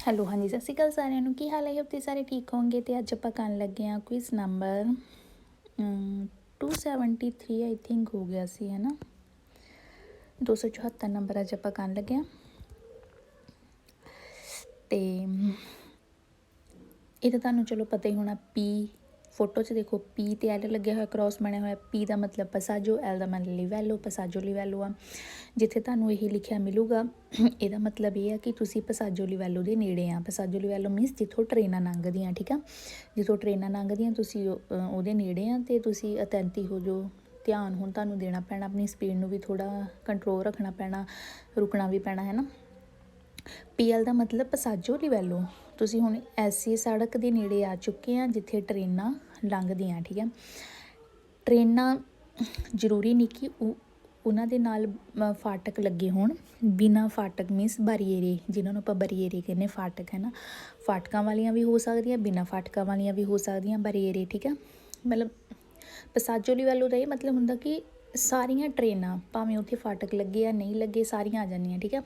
Hello ਹਾਂਜੀ ਸਤਿ ਸ਼੍ਰੀ ਅਕਾਲ ਸਾਰਿਆਂ ਨੂੰ। ਕੀ ਹਾਲ ਹੈ? ਤੁਸੀਂ ਸਾਰੇ ਠੀਕ ਹੋਵੋਗੇ। ਤੇ ਅੱਜ ਆਪਾਂ ਕਰਨ ਲੱਗੇ ਹਾਂ ਕੁਇਜ਼ ਨੰਬਰ 273 ਆਈ ਥਿੰਕ ਹੋ ਗਿਆ ਸੀ, ਹੈ ਨਾ। 274 ਨੰਬਰ ਅੱਜ ਆਪਾਂ ਕਰਨ ਲੱਗੇ ਹਾਂ। ਤੇ ਇਹ ਤਾਂ ਤੁਹਾਨੂੰ ਚਲੋ ਪਤਾ ਹੀ ਹੋਣਾ। ਪੀ ਫੋਟੋ 'ਚ ਦੇਖੋ, ਪੀ ਤੇ ਐਲ ਲੱਗਿਆ ਹੋਇਆ, ਕ੍ਰੋਸ ਬਣਿਆ ਹੋਇਆ। ਪੀ ਦਾ ਮਤਲਬ ਪਸਾਜੋ, ਐਲ ਦਾ ਮਤਲਬ ਲਿਵੈਲੋ, ਪਸਾਜੋ ਲਿਵੈਲੋ ਆ। ਜਿੱਥੇ ਤੁਹਾਨੂੰ ਇਹ ਲਿਖਿਆ ਮਿਲੂਗਾ ਇਹਦਾ ਮਤਲਬ ਇਹ ਆ ਕਿ ਤੁਸੀਂ ਪਸਾਜੋ ਲਿਵੈਲੋ ਦੇ ਨੇੜੇ ਆ। ਪਸਾਜੋ ਲਿਵੈਲੋ ਮੀਨਸ ਜਿੱਥੋਂ ਟ੍ਰੇਨਾਂ ਲੰਘਦੀਆਂ, ਠੀਕ ਆ। ਜਿੱਥੋਂ ਟ੍ਰੇਨਾਂ ਲੰਘਦੀਆਂ ਤੁਸੀਂ ਉਹਦੇ ਨੇੜੇ ਆ ਅਤੇ ਤੁਸੀਂ ਅਤੈਂਤੀ ਹੋ ਜਾਓ। ਧਿਆਨ ਹੁਣ ਤੁਹਾਨੂੰ ਦੇਣਾ ਪੈਣਾ, ਆਪਣੀ ਸਪੀਡ ਨੂੰ ਵੀ ਥੋੜ੍ਹਾ ਕੰਟਰੋਲ ਰੱਖਣਾ ਪੈਣਾ, ਰੁਕਣਾ ਵੀ ਪੈਣਾ, ਹੈ ਨਾ। ਪੀ ਐਲ ਦਾ ਮਤਲਬ ਪਸਾਜੋ ਲਿਵੈਲੋ। ਤੁਸੀਂ ਹੁਣ ਐਸੀ ਸੜਕ ਦੇ ਨੇੜੇ ਆ ਚੁੱਕੇ ਆ ਜਿੱਥੇ ਟ੍ਰੇਨਾਂ ਲੰਘਦੀਆਂ, ਠੀਕ ਹੈ। ਟ੍ਰੇਨਾਂ ਜ਼ਰੂਰੀ ਨਹੀਂ ਕਿ ਉਹਨਾਂ ਦੇ ਨਾਲ ਫਾਟਕ ਲੱਗੇ ਹੋਣ। ਬਿਨਾਂ ਫਾਟਕ ਮੀਨਸ ਬਰੀਏਰੇ, ਜਿਹਨਾਂ ਨੂੰ ਆਪਾਂ ਬਰੀਏਰੇ ਕਹਿੰਦੇ, ਫਾਟਕ ਹੈ ਨਾ। ਫਾਟਕਾਂ ਵਾਲੀਆਂ ਵੀ ਹੋ ਸਕਦੀਆਂ, ਬਿਨਾਂ ਫਾਟਕਾਂ ਵਾਲੀਆਂ ਵੀ ਹੋ ਸਕਦੀਆਂ, ਬਰੀਏਰੇ, ਠੀਕ ਹੈ। ਮਤਲਬ ਪਸਾਜੋ ਲਿਵੈਲੋ ਦਾ ਇਹ ਮਤਲਬ ਹੁੰਦਾ ਕਿ ਸਾਰੀਆਂ ਟ੍ਰੇਨਾਂ ਭਾਵੇਂ ਉੱਥੇ ਫਾਟਕ ਲੱਗੇ ਆ ਨਹੀਂ ਲੱਗੇ, ਸਾਰੀਆਂ ਆ ਜਾਂਦੀਆਂ, ਠੀਕ ਹੈ।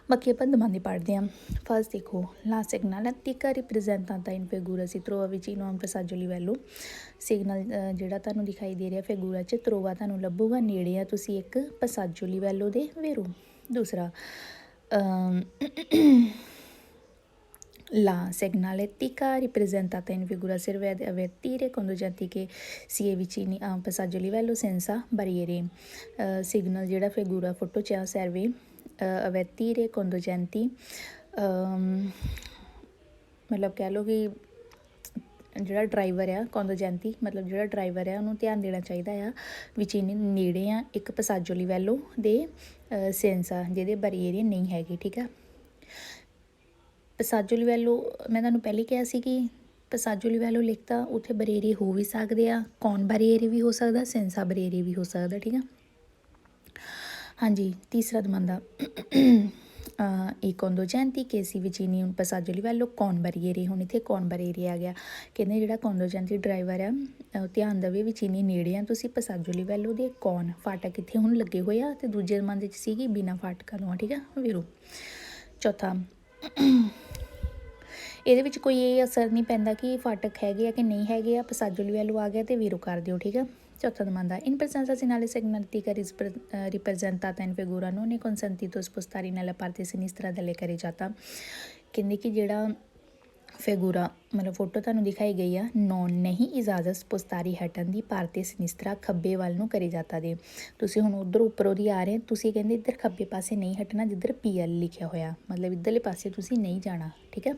ਬਾਕੀ ਆਪਾਂ ਦਮਾਂਦੀ ਪੜ੍ਹਦੇ ਹਾਂ। ਫਸਟ ਦੇਖੋ, ਲਾ signal antica ripresentata in figura si trova vicino a un passaggio livello। Signal ਜਿਹੜਾ ਤੁਹਾਨੂੰ ਦਿਖਾਈ ਦੇ ਰਿਹਾ ਫਿਗੂਰਾ 'ਚ, ਤਰੋਵਾ ਤੁਹਾਨੂੰ ਲੱਭੂਗਾ, ਨੇੜੇ ਆ ਤੁਸੀਂ ਇੱਕ ਪਸਾਜੋ ਲਿਵੈਲੋ ਦੇ ਵੇਰੋ। ਦੂਸਰਾ la segnaletica ripresentata in figura serve ad avvertire conducenti che si è vicini a un passaggio livello senza barriere। Signal ਜਿਹੜਾ ਫਿਗੂਰਾ ਫੋਟੋ 'ਚ ਆ, ਸਰਵੇ ਅਵੈਤੀਰੇ ਕੰਦੋਜੈਂਤੀ, ਮਤਲਬ ਕਹਿ ਲਓ ਕਿ ਜਿਹੜਾ ਡਰਾਈਵਰ ਆ, ਕੰਦੋਜੈਂਤੀ ਮਤਲਬ ਜਿਹੜਾ ਡਰਾਈਵਰ ਆ ਉਹਨੂੰ ਧਿਆਨ ਦੇਣਾ ਚਾਹੀਦਾ ਆ। ਵਿਚੀਨੀ ਨੇੜੇ ਆ ਇੱਕ ਪਸਾਜੋ ਲਿਵੈਲੋ ਦੇ ਸੈਂਸਾ, ਜਿਹਦੇ ਬਰੀਏਰੇ ਨਹੀਂ ਹੈਗੇ, ਠੀਕ ਆ। ਪਸਾਜੋ ਲਿਵੈਲੋ ਮੈਂ ਤੁਹਾਨੂੰ ਪਹਿਲੇ ਕਿਹਾ ਸੀ ਕਿ ਪਸਾਜੋ ਲਿਵੈਲੋ ਲਿਖਤਾ, ਉੱਥੇ ਬਰੀਏਰੇ ਹੋ ਵੀ ਸਕਦੇ ਆ, ਕੌਣ ਬਰੀਏਰੇ ਵੀ ਹੋ ਸਕਦਾ, ਸੈਂਸਾ ਬਰੀਏਰੇ ਵੀ ਹੋ ਸਕਦਾ, ਠੀਕ ਆ। ਹਾਂਜੀ, ਤੀਸਰਾ ਦਮਾਂਦਾ i conducenti che si vicini un passaggio livello con barriere। ਹੁਣ ਇੱਥੇ ਕੌਣ ਬਰੀਏਰੇ ਆ ਗਿਆ। ਕਹਿੰਦੇ ਜਿਹੜਾ ਕੰਦੋਜੈਂਤੀ ਡਰਾਈਵਰ ਆ ਧਿਆਨ ਦੇਵੇ, ਵਿਚੀਨੀ ਨੇੜੇ ਆ ਤੁਸੀਂ ਪਸਾਜੋ ਲਿਵੈਲੋ ਦੇ, ਕੌਣ ਫਾਟਕ ਇੱਥੇ ਹੁਣ ਲੱਗੇ ਹੋਏ ਆ, ਅਤੇ ਦੂਜੇ ਦਮਾਂਦੇ 'ਚ ਸੀਗੀ ਬਿਨਾਂ ਫਾਟਕਾਂ ਤੋਂ, ਠੀਕ ਆ, ਵੀਰੋ। ਚੌਥਾ, ਇਹਦੇ ਵਿੱਚ ਕੋਈ ਇਹ ਅਸਰ ਨਹੀਂ ਪੈਂਦਾ ਕਿ ਫਾਟਕ ਹੈਗੇ ਆ ਕਿ ਨਹੀਂ ਹੈਗੇ ਆ, ਪਸਾਜੋ ਲਿਵੈਲੋ ਆ ਗਿਆ ਅਤੇ ਵੀਰੋ ਕਰ ਦਿਓ, ਠੀਕ ਆ। Ciotto domanda, in presenza segnale segnaletica ripresentata in figura non è consentito spostare nella parte sinistra delle carreggiata। ਕਹਿੰਦੇ ਕਿ ਜਿਹੜਾ ਫਿਗੂਰਾ ਮਤਲਬ ਫੋਟੋ ਤੁਹਾਨੂੰ ਦਿਖਾਈ ਗਈ ਆ, ਨੌਨ ਨਹੀਂ ਇਜਾਜ਼ਤ ਸਪੋਸਤਾਰੀ ਹਟਣ ਦੀ, ਭਾਰਤੀ ਸਿਨਿਸਤਰਾ ਖੱਬੇ ਵੱਲ ਨੂੰ ਕਰੀ ਜਾਤਾ ਦੇ। ਤੁਸੀਂ ਹੁਣ ਉੱਧਰ ਉੱਪਰੋਂ ਦੀ ਆ ਰਹੇ, ਤੁਸੀਂ ਕਹਿੰਦੇ ਇੱਧਰ ਖੱਬੇ ਪਾਸੇ ਨਹੀਂ ਹਟਣਾ ਜਿੱਧਰ PL ਲਿਖਿਆ ਹੋਇਆ, ਮਤਲਬ ਇੱਧਰਲੇ ਪਾਸੇ ਤੁਸੀਂ ਨਹੀਂ ਜਾਣਾ, ਠੀਕ ਹੈ।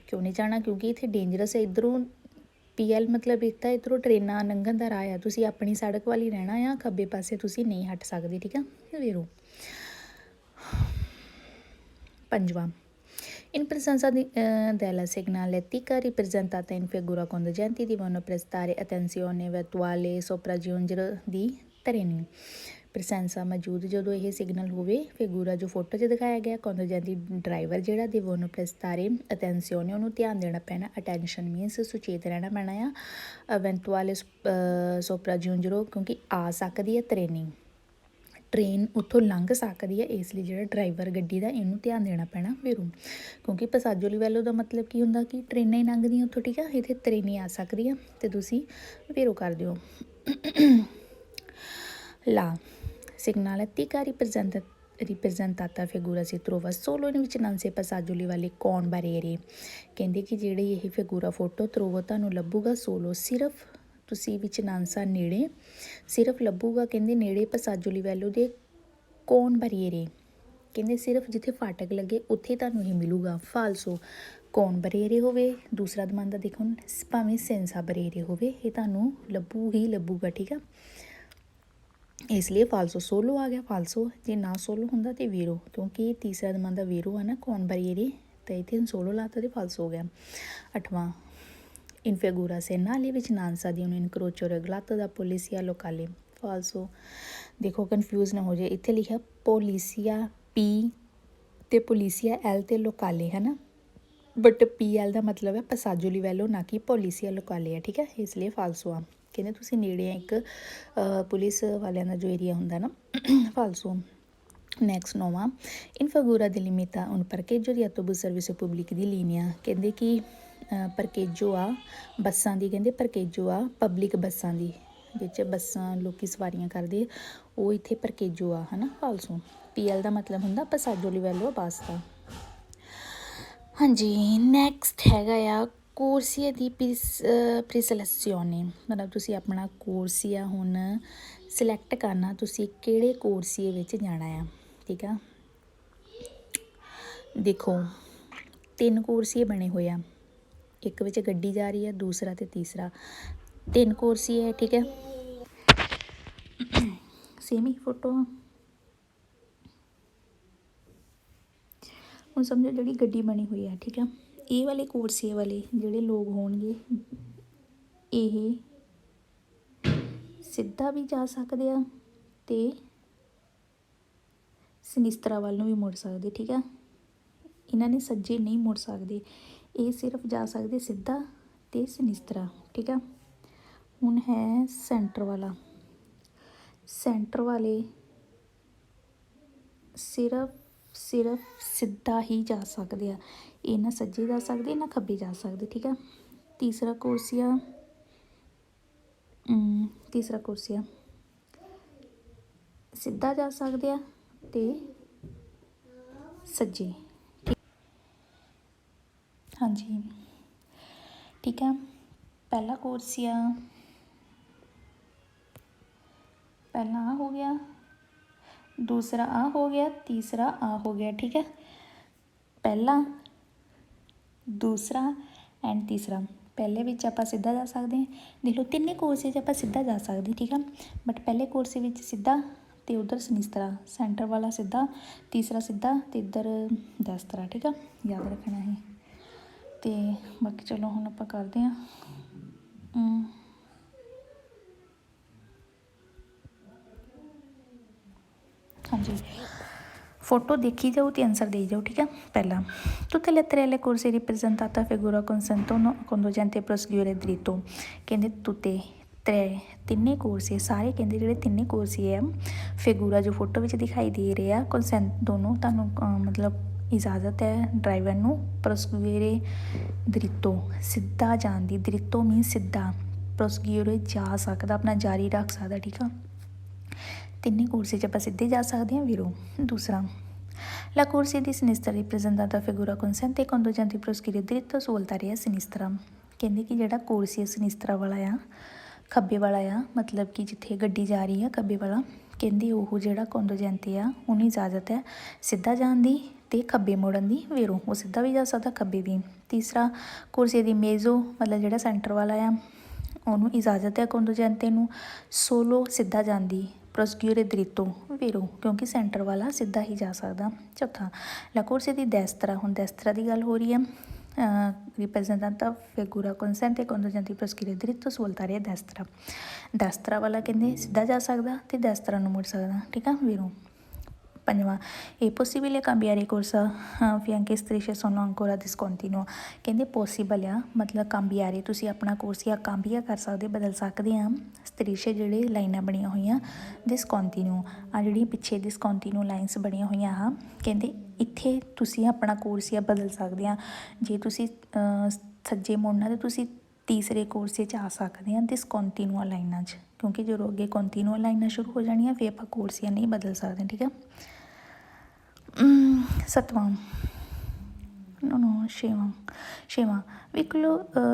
ਕਿਉਂ ਨਹੀਂ ਜਾਣਾ? ਕਿਉਂਕਿ ਇੱਥੇ ਡੇਂਜਰਸ ਹੈ। ਇੱਧਰੋਂ PL ਮਤਲਬ ਇੱਕ ਤਾਂ ਇੱਧਰੋਂ ਟ੍ਰੇਨਾਂ ਲੰਘਣ ਦਾ ਰਾਹ ਆ, ਤੁਸੀਂ ਆਪਣੀ ਸੜਕ ਵੱਲ ਹੀ ਰਹਿਣਾ ਆ, ਖੱਬੇ ਪਾਸੇ ਤੁਸੀਂ ਨਹੀਂ ਹਟ ਸਕਦੇ, ਠੀਕ ਆ ਵੀਰੋ। ਪੰਜਵਾਂ, in presenza della segnaletica ripresentata in figura conducenti devono prestare attenzione eventuale sopraggiungere di treni। ਪ੍ਰਸੈਂਸਾ ਮੌਜੂਦ ਜਦੋਂ ਇਹ ਸਿਗਨਲ ਹੋਵੇ, ਫਿਗੂਰਾ ਜੋ ਫੋਟੋ 'ਚ ਦਿਖਾਇਆ ਗਿਆ, ਕੰਦੋਜੈਂਤੀ ਡਰਾਈਵਰ ਜਿਹੜਾ ਦੇਵੋਨੋ ਪ੍ਰੈਸਤਾਰੇ ਅਟੈਂਸੀਓਨੇ, ਉਹਨੂੰ ਧਿਆਨ ਦੇਣਾ ਪੈਣਾ। ਅਟੈਂਸ਼ਨ ਮੀਨਸ ਸੁਚੇਤ ਰਹਿਣਾ ਪੈਣਾ ਆ। ਅਵੈਂਟੁਆਲੇ ਸੋਪਰਾਜਿਉਂਜਰੋ ਕਿਉਂਕਿ ਆ ਸਕਦੀ ਹੈ ਟ੍ਰੇਨ ਉੱਥੋਂ ਲੰਘ ਸਕਦੀ ਹੈ, ਇਸ ਲਈ ਜਿਹੜਾ ਡਰਾਈਵਰ ਗੱਡੀ ਦਾ ਇਹਨੂੰ ਧਿਆਨ ਦੇਣਾ ਪੈਣਾ ਵੀਰੋ। ਕਿਉਂਕਿ ਪਸਾਜੋ ਲਿਵੈਲੋ ਦਾ ਮਤਲਬ ਕੀ ਹੁੰਦਾ ਕਿ ਟ੍ਰੇਨਾਂ ਹੀ ਲੰਘਦੀਆਂ ਉੱਥੋਂ, ਠੀਕ ਆ। ਇੱਥੇ ਟ੍ਰੇਨ ਆ ਸਕਦੀ ਆ ਅਤੇ ਤੁਸੀਂ ਵੀਰੋ ਕਰ ਦਿਓ। La segnaletica ripresentata figura si trova solo in vicinanze passaggio livelli con barriere। ਕਹਿੰਦੇ ਕਿ ਜਿਹੜੀ ਇਹ ਫਿਗੂਰਾ ਫੋਟੋ ਤਰੋਵਾ ਤੁਹਾਨੂੰ ਲੱਭੂਗਾ ਸੋਲੋ, ਸਿਰਫ ਤੁਸੀਂ ਵਿਚਨਾਂਸਾ ਨੇੜੇ ਸਿਰਫ ਲੱਭੂਗਾ, ਕਹਿੰਦੇ ਨੇੜੇ ਪਸਾਜੋ ਲਿਵੈਲੋ ਦੇ ਕੌਣ ਬਰੀਏਰੇ, ਕਹਿੰਦੇ ਸਿਰਫ ਜਿੱਥੇ ਫਾਟਕ ਲੱਗੇ ਉੱਥੇ ਤੁਹਾਨੂੰ ਇਹ ਮਿਲੂਗਾ। ਫਾਲਸੋ, ਕੌਣ ਬਰੀਏਰੇ ਹੋਵੇ। ਦੂਸਰਾ ਦਮਾਂਦਾ ਦੇਖੋ, ਭਾਵੇਂ ਸੈਂਸਾ ਬਰੀਏਰੇ ਹੋਵੇ, ਇਹ ਤੁਹਾਨੂੰ ਲੱਭੂ ਹੀ ਲੱਭੂਗਾ, ਠੀਕ ਆ। ਇਸ ਲਈ ਫਾਲਸੋ, ਸੋਲੋ ਆ ਗਿਆ ਫਾਲਸੋ, ਜੇ ਨਾ ਸੋਲੋ ਹੁੰਦਾ ਤਾਂ ਵੀਰੋ, ਕਿਉਂਕਿ ਤੀਸਰਾ ਦਮਾਂਦਾ ਵੀਰੋ ਆ ਨਾ, ਕੌਣ ਬਰੀਏਰੇ, ਅਤੇ ਇੱਥੇ ਸੋਲੋ ਲਾਤਾ ਅਤੇ ਫਾਲਸੋ ਹੋ ਗਿਆ। ਅੱਠਵਾਂ, in figura segnali vicinanza di un incrocio regolato da polizia locale। ਫਾਲਸੋ, ਦੇਖੋ ਕਨਫਿਊਜ਼ ਨਾ ਹੋ ਜਾਏ, ਇੱਥੇ ਲਿਖਿਆ ਪੋਲੀਸੀਆ P ਅਤੇ ਪੋਲੀਸੀਆ L ਅਤੇ ਲੋਕਾਲੇ, ਹੈ ਨਾ, ਬਟ PL ਦਾ ਮਤਲਬ ਹੈ ਪਸਾਜੋ ਲਿਵੈਲੋ, ਨਾ ਕਿ ਪੋਲੀਸੀਆ ਲੋਕਾਲੇ ਹੈ, ਠੀਕ ਹੈ। ਇਸ ਲਈ ਫਾਲਸੋ ਆ। ਕਹਿੰਦੇ ਤੁਸੀਂ ਨੇੜੇ ਆ ਇੱਕ ਪੁਲਿਸ ਵਾਲਿਆਂ ਦਾ ਜੋ ਏਰੀਆ ਹੁੰਦਾ ਨਾ, ਫਾਲਸੋ। ਨੈਕਸਟ 9ਵਾਂ ਇਨ ਫਗੂਰਾ ਦੀ ਲਿਮਿਤਾ ਉਨ ਪਰਕੇਜੋ ਦੀ ਆਟੋਬੂਸ ਸਰਵਿਸ ਪਬਲਿਕ ਦੀ ਲੀਨੀਆ ਕਹਿੰਦੇ ਕਿ ਪਰਕੇਜੋ ਆ ਬੱਸਾਂ ਦੀ, ਕਹਿੰਦੇ ਪਰਕੇਜੋ ਆ ਪਬਲਿਕ ਬੱਸਾਂ ਦੀ, ਵਿੱਚ ਬੱਸਾਂ ਲੋਕ ਸਵਾਰੀਆਂ ਕਰਦੇ ਉਹ ਇੱਥੇ ਪਰਕੇਜੋ ਆ ਹੈ ਨਾ ਫਾਲਸੋ। PL ਦਾ ਮਤਲਬ ਹੁੰਦਾ ਪਸਾਜੋ ਲਿਵੈਲੋ ਪਾਸਤਾ। ਹਾਂਜੀ ਨੈਕਸਟ ਹੈਗਾ ਆ ਕੋਰਸੀਆ ਦੀ ਪ੍ਰੀਸਲੈਕਸੀਓਨੇ, ਮਤਲਬ ਤੁਸੀਂ ਆਪਣਾ ਕੋਰਸੀਆ ਹੁਣ ਸਿਲੈਕਟ ਕਰਨਾ ਤੁਸੀਂ ਕਿਹੜੇ ਕੋਰਸੀਏ ਵਿੱਚ ਜਾਣਾ ਆ, ਠੀਕ ਆ। ਦੇਖੋ 3 ਕੋਰਸੀਏ ਬਣੇ ਹੋਏ ਆ, ਇੱਕ ਵਿੱਚ ਗੱਡੀ ਜਾ ਰਹੀ ਹੈ, ਦੂਸਰਾ ਤੇ ਤੀਸਰਾ, 3 ਕੋਰਸੀਏ ਹੈ, ਠੀਕ ਹੈ। ਸੇਮ ਹੀ ਫੋਟੋ ਹੁਣ ਸਮਝੋ ਜਿਹੜੀ ਗੱਡੀ ਬਣੀ ਹੋਈ ਹੈ, ਠੀਕ ਆ। ਇਹ ਵਾਲੇ ਕੋਰਸੀਏ ਵਾਲੇ ਜਿਹੜੇ ਲੋਕ ਹੋਣਗੇ ਇਹ ਸਿੱਧਾ ਵੀ ਜਾ ਸਕਦੇ ਆ ਤੇ ਸਨਿਸਤਰਾ ਵੱਲ ਨੂੰ ਵੀ ਮੁੜ ਸਕਦੇ, ਠੀਕ ਆ। ਇਹਨਾਂ ਨੇ ਸੱਜੇ ਨਹੀਂ ਮੁੜ ਸਕਦੇ, ਇਹ ਸਿਰਫ ਜਾ ਸਕਦੇ ਸਿੱਧਾ ਤੇ ਸਨਿਸਤਰਾ, ਠੀਕ ਆ। ਹੁਣ ਹੈ ਸੈਂਟਰ ਵਾਲਾ, ਸੈਂਟਰ ਵਾਲੇ ਸਿਰਫ ਸਿੱਧਾ ਹੀ ਜਾ ਸਕਦੇ ਆ, ਇਹ ਨਾ ਸੱਜੇ ਜਾ ਸਕਦੇ ਨਾ ਖੱਬੇ ਜਾ ਸਕਦੇ, ਠੀਕ ਆ। ਤੀਸਰਾ ਕੋਰਸੀਆ ਸਿੱਧਾ ਜਾ ਸਕਦੇ ਆ ਤੇ ਸੱਜੇ, ਹਾਂਜੀ ਠੀਕ ਆ। ਪਹਿਲਾ ਕੋਰਸੀਆ ਪਹਿਲਾ ਆ ਹੋ ਗਿਆ, ਦੂਸਰਾ ਆ ਹੋ ਗਿਆ, ਤੀਸਰਾ ਆ ਹੋ ਗਿਆ, ਠੀਕ ਹੈ। ਪਹਿਲਾ, ਦੂਸਰਾ ਐਂਡ ਤੀਸਰਾ। ਪਹਿਲੇ ਵਿੱਚ ਆਪਾਂ ਸਿੱਧਾ ਜਾ ਸਕਦੇ ਹਾਂ, ਦੇਖ ਲਓ ਤਿੰਨੇ ਕੋਰਸੇ 'ਚ ਆਪਾਂ ਸਿੱਧਾ ਜਾ ਸਕਦੇ, ਠੀਕ ਆ। ਬਟ ਪਹਿਲੇ ਕੋਰਸੇ ਵਿੱਚ ਸਿੱਧਾ ਤੇ ਉਧਰ ਸਨਿਸਤਰਾ, ਸੈਂਟਰ ਵਾਲਾ ਸਿੱਧਾ, ਤੀਸਰਾ ਸਿੱਧਾ ਤੇ ਇੱਧਰ ਦਸਤਰਾ, ਠੀਕ ਆ। ਯਾਦ ਰੱਖਣਾ ਹੈ। ਤੇ ਬਾਕੀ ਚਲੋ ਹੁਣ ਆਪਾਂ ਕਰਦੇ ਹਾਂ। ਹਾਂਜੀ foto ਦੇਖੀ ਜਾਓ ਤੇ ਆਨਸਰ ਦੇਈ ਜਾਓ, ਠੀਕ ਹੈ। ਪਹਿਲਾ tutte le tre le corsie ripresentate figura consentono conducente proseguire dritto, ਕਹਿੰਦੇ tutte tre ਤਿੰਨੇ ਕੋਰਸੇ ਸਾਰੇ, ਕਹਿੰਦੇ ਜਿਹੜੇ ਤਿੰਨੇ ਕੋਰਸੇ ਆ ਫਿਗੂਰਾ ਜੋ ਫੋਟੋ ਵਿੱਚ ਦਿਖਾਈ ਦੇ ਰਹੇ ਆ ਕੰਸੈਂਟ ਦੋਨੋਂ ਤੁਹਾਨੂੰ ਮਤਲਬ ਇਜਾਜ਼ਤ ਹੈ ਡਰਾਈਵਰ ਨੂੰ ਪ੍ਰੋਸਗੂਰੇ ਦ੍ਰਿਤੋ ਸਿੱਧਾ ਜਾਣ ਦੀ, ਦ੍ਰਿਤੋ ਮੀਨ ਸਿੱਧਾ, ਪ੍ਰੋਸਗੂਰੇ ਜਾ ਸਕਦਾ ਆਪਣਾ ਜਾਰੀ ਰੱਖ ਸਕਦਾ, ਠੀਕ ਆ। ਤਿੰਨੇ ਕੋਰਸੇ 'ਚ ਆਪਾਂ ਸਿੱਧੇ ਜਾ ਸਕਦੇ ਹਾਂ ਵੀਰੋ। ਦੂਸਰਾ la corsia di sinistra ripresentata figura consente conducente proseguire dritto su voltare a sinistra, ਕਹਿੰਦੇ ਕਿ ਜਿਹੜਾ ਕੋਰਸੀਆ ਸਨਿਸਤਰਾ ਵਾਲਾ ਆ ਖੱਬੇ ਵਾਲਾ ਆ, ਮਤਲਬ ਕਿ ਜਿੱਥੇ ਗੱਡੀ ਜਾ ਰਹੀ ਆ ਖੱਬੇ ਵਾਲਾ, ਕਹਿੰਦੇ ਉਹ ਜਿਹੜਾ ਕੰਦੋਜੈਂਤੇ ਆ ਉਹਨੂੰ ਇਜਾਜ਼ਤ ਹੈ ਸਿੱਧਾ ਜਾਣ ਦੀ ਤੇ ਖੱਬੇ ਮੋੜਨ ਦੀ ਵੀਰੋ, ਉਹ ਸਿੱਧਾ ਵੀ ਜਾ ਸਕਦਾ ਖੱਬੇ ਵੀ। ਤੀਸਰਾ ਕੋਰਸੀਆ ਦੀ ਮੇਜ਼ੋ, ਮਤਲਬ ਜਿਹੜਾ ਸੈਂਟਰ ਵਾਲਾ ਆ ਉਹਨੂੰ ਇਜਾਜ਼ਤ ਹੈ ਕੰਦੋਜੈਂਤੇ ਨੂੰ ਸੋਲੋ ਸਿੱਧਾ ਜਾਣ ਦੀ, ਪ੍ਰੋਸਗਿਊਰੇ ਦ੍ਰਿਤੋ ਵੀਰੋ, ਕਿਉਂਕਿ ਸੈਂਟਰ ਵਾਲਾ ਸਿੱਧਾ ਹੀ ਜਾ ਸਕਦਾ। ਚੌਥਾ ਲਾ ਕੋਰਸੀਆ ਦੀ ਦੈਸਤਰਾ, ਹੁਣ ਦੈਸਤਰਾ ਦੀ ਗੱਲ ਹੋ ਰਹੀ ਹੈ। ripresentata figura consente conducente proseguire dritto su voltare a destra, ਦੈਸਤਰਾ ਵਾਲਾ ਕਹਿੰਦੇ ਸਿੱਧਾ ਜਾ ਸਕਦਾ ਤੇ ਦੈਸਤਰਾ ਨੂੰ ਮੁੜ ਸਕਦਾ, ਠੀਕ ਆ ਵੀਰੋ। ਪੰਜਵਾਂ ਇਹ possible cambiare corsa affinché strisce sono ancora discontinuo, ਕਹਿੰਦੇ ਪੋਸੀਬਲ ਆ ਮਤਲਬ cambiare, ਤੁਸੀਂ ਆਪਣਾ ਕੋਰਸੀਆ ਕਾਂਬੀਆ ਕਰ ਸਕਦੇ, ਬਦਲ ਸਕਦੇ ਆ। ਸਟ੍ਰਿਸ਼ੇ ਜਿਹੜੇ ਲਾਈਨਾਂ ਬਣੀਆਂ ਹੋਈਆਂ ਡਿਸਕੰਟੀਨਿਊ, ਆ ਜਿਹੜੀਆਂ ਪਿੱਛੇ ਡਿਸਕੰਟੀਨਿਊ ਲਾਈਨਸ ਬਣੀਆਂ ਹੋਈਆਂ ਆ, ਕਹਿੰਦੇ ਇੱਥੇ ਤੁਸੀਂ ਆਪਣਾ ਕੋਰਸੀਆ ਬਦਲ ਸਕਦੇ ਆ। ਜੇ ਤੁਸੀਂ ਸੱਜੇ ਮੁੜਨਾ ਤੇ ਤੁਸੀਂ ਤੀਸਰੇ ਕੋਰਸੇ 'ਚ ਆ ਸਕਦੇ ਹਾਂ ਡਿਸਕੰਟੀਨਿਊ ਲਾਈਨਾਂ 'ਚ, ਕਿਉਂਕਿ ਜਦੋਂ ਅੱਗੇ ਕੰਟੀਨਿਊ ਲਾਈਨਾਂ ਸ਼ੁਰੂ ਹੋ ਜਾਣੀਆਂ ਫਿਰ ਆਪਾਂ ਕੋਰਸੀਆ ਨਹੀਂ ਬਦਲ ਸਕਦੇ, ਠੀਕ ਆ। ਸੱਤਵਾਂ ਛੇਵਾਂ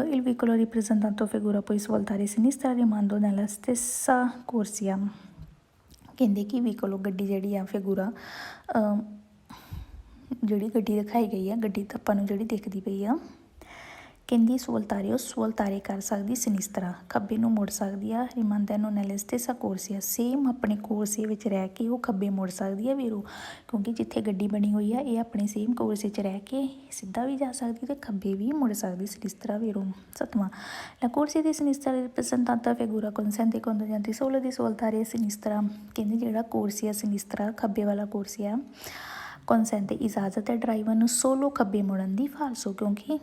il vicolo ripresentato figura poi svoltare sinistra rimando nella stessa corsia, ਕਹਿੰਦੇ ਕਿ ਵਿਕਲੋ ਗੱਡੀ ਜਿਹੜੀ ਆ ਫਿਗੂਰਾ ਜਿਹੜੀ ਗੱਡੀ ਦਿਖਾਈ ਗਈ ਆ, ਗੱਡੀ ਤਾਂ ਆਪਾਂ ਨੂੰ ਜਿਹੜੀ ਦਿਖਦੀ ਪਈ ਆ, ਕਹਿੰਦੀ ਸਵਲਤਾਰੇ ਉਹ ਸਵਲਤਾਰੇ ਕਰ ਸਕਦੀ ਸਨਿਸਤਰਾ, ਖੱਬੇ ਨੂੰ ਮੁੜ ਸਕਦੀ ਆ। ਰਿਮਾਂਦਾ ਨੂੰ ਨੈਲੇ ਸਟੇਸਾ ਕੋਰਸੀਆ, ਸੇਮ ਆਪਣੇ ਕੋਰਸੇ ਵਿੱਚ ਰਹਿ ਕੇ ਉਹ ਖੱਬੇ ਮੁੜ ਸਕਦੀ ਆ ਵੀਰੋ, ਕਿਉਂਕਿ ਜਿੱਥੇ ਗੱਡੀ ਬਣੀ ਹੋਈ ਆ ਇਹ ਆਪਣੇ ਸੇਮ ਕੋਰਸੇ 'ਚ ਰਹਿ ਕੇ ਸਿੱਧਾ ਵੀ ਜਾ ਸਕਦੀ ਤੇ ਖੱਬੇ ਵੀ ਮੁੜ ਸਕਦੀ ਸਨਿਸਤਰਾ ਵੀਰੋ। ਸੱਤਵਾਂ ਲਾ ਕੋਰਸੀਆ ਦੀ ਸਨਿਸਤਰਾ ਰਿਪਰੈਜ਼ੈਂਟਾਤਾ ਫਿਗੂਰਾ ਕੰਸੈਂਟੇ ਕੰਦੋਜੈਂਤੇ ਸੋਲੋ ਦੀ ਸਵਲਤਾਰੇ ਸਨਿਸਤਰਾ, ਕਹਿੰਦੇ ਜਿਹੜਾ ਕੋਰਸੀਆ ਸਨਿਸਤਰਾ ਖੱਬੇ ਵਾਲਾ ਕੋਰਸੀਆ ਕੰਸੈਂਟ ਇਜਾਜ਼ਤ ਹੈ ਡਰਾਈਵਰ ਨੂੰ ਸੋਲੋ ਖੱਬੇ ਮੁੜਨ ਦੀ ਫਾਲਸੋ, ਕਿਉਂਕਿ